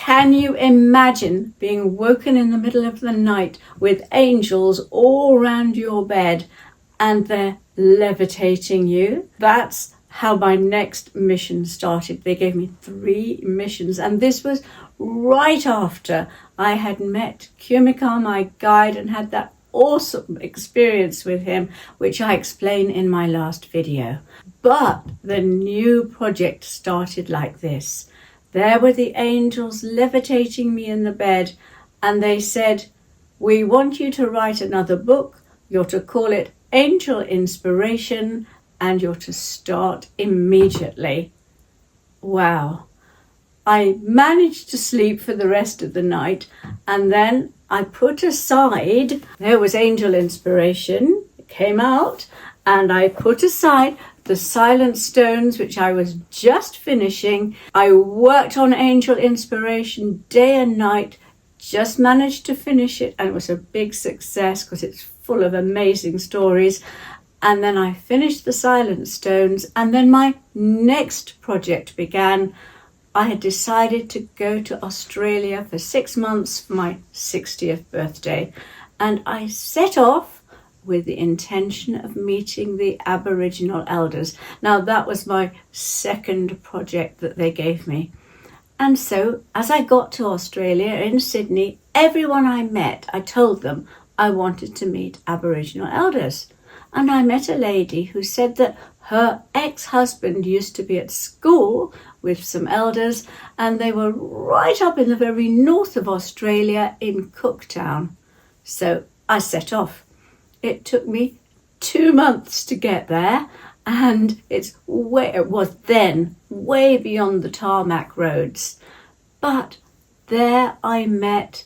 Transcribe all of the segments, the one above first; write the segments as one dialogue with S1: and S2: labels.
S1: Can you imagine being woken in the middle of the night with angels all around your bed and they're levitating you? That's how my next mission started. They gave me 3 missions, and this was right after I had met Kumikar, my guide, and had that awesome experience with him, which I explain in my last video. But the new project started like this. There were the angels levitating me in the bed, and they said, "We want you to write another book. You're to call it Angel Inspiration, and you're to start immediately." Wow. I managed to sleep for the rest of the night, and then I put aside, there was Angel Inspiration, it came out, and I put aside the Silent Stones, which I was just finishing. I worked on Angel Inspiration day and night, just managed to finish it, and it was a big success because it's full of amazing stories. And then I finished the Silent Stones, and then my next project began. I had decided to go to Australia for 6 months for my 60th birthday, and I set off with the intention of meeting the Aboriginal elders. Now that was my second project that they gave me. And so as I got to Australia in Sydney, everyone I met, I told them I wanted to meet Aboriginal elders. And I met a lady who said that her ex-husband used to be at school with some elders, and they were right up in the very north of Australia in Cooktown. So I set off. It took me 2 months to get there, and it was then way beyond the tarmac roads. But there I met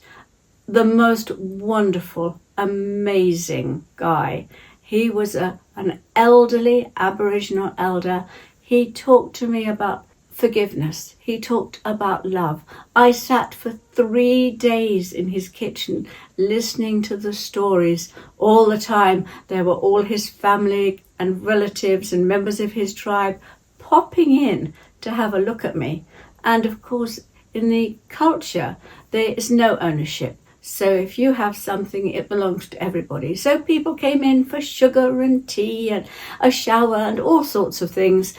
S1: the most wonderful, amazing guy. He was an elderly Aboriginal elder. He talked to me about forgiveness. He talked about love. I sat for 3 days in his kitchen listening to the stories all the time. There were all his family and relatives and members of his tribe popping in to have a look at me. And of course, in the culture, there is no ownership. So if you have something, it belongs to everybody. So people came in for sugar and tea and a shower and all sorts of things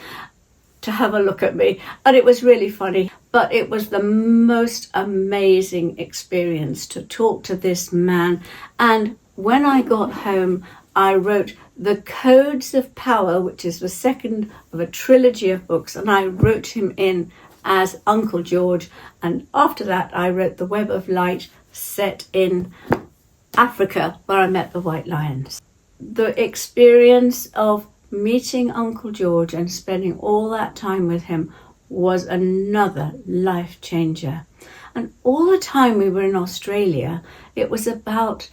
S1: to have a look at me. And it was really funny. But it was the most amazing experience to talk to this man. And when I got home, I wrote The Codes of Power, which is the second of a trilogy of books. And I wrote him in as Uncle George. And after that, I wrote The Web of Light, set in Africa, where I met the white lions. The experience of meeting Uncle George and spending all that time with him was another life changer. And all the time we were in Australia, it was about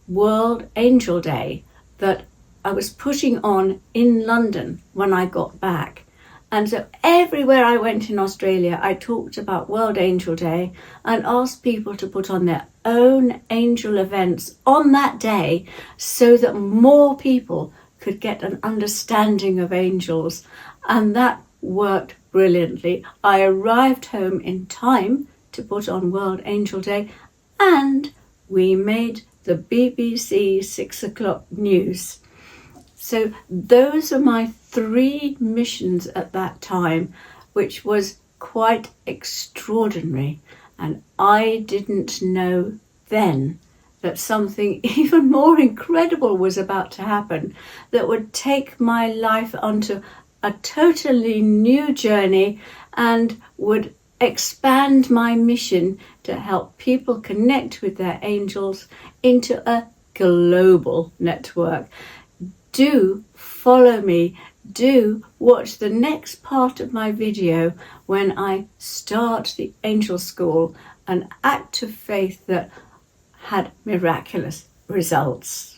S1: World Angel Day that I was putting on in London when I got back. And so everywhere I went in Australia, I talked about World Angel Day and asked people to put on their own angel events on that day so that more people could get an understanding of angels. And that worked brilliantly. I arrived home in time to put on World Angel Day, and we made the BBC 6 o'clock news. So those are my 3 missions at that time, which was quite extraordinary. And I didn't know then that something even more incredible was about to happen that would take my life onto a totally new journey and would expand my mission to help people connect with their angels into a global network. Do follow me. Do watch the next part of my video when I start the Angel School, an act of faith that had miraculous results.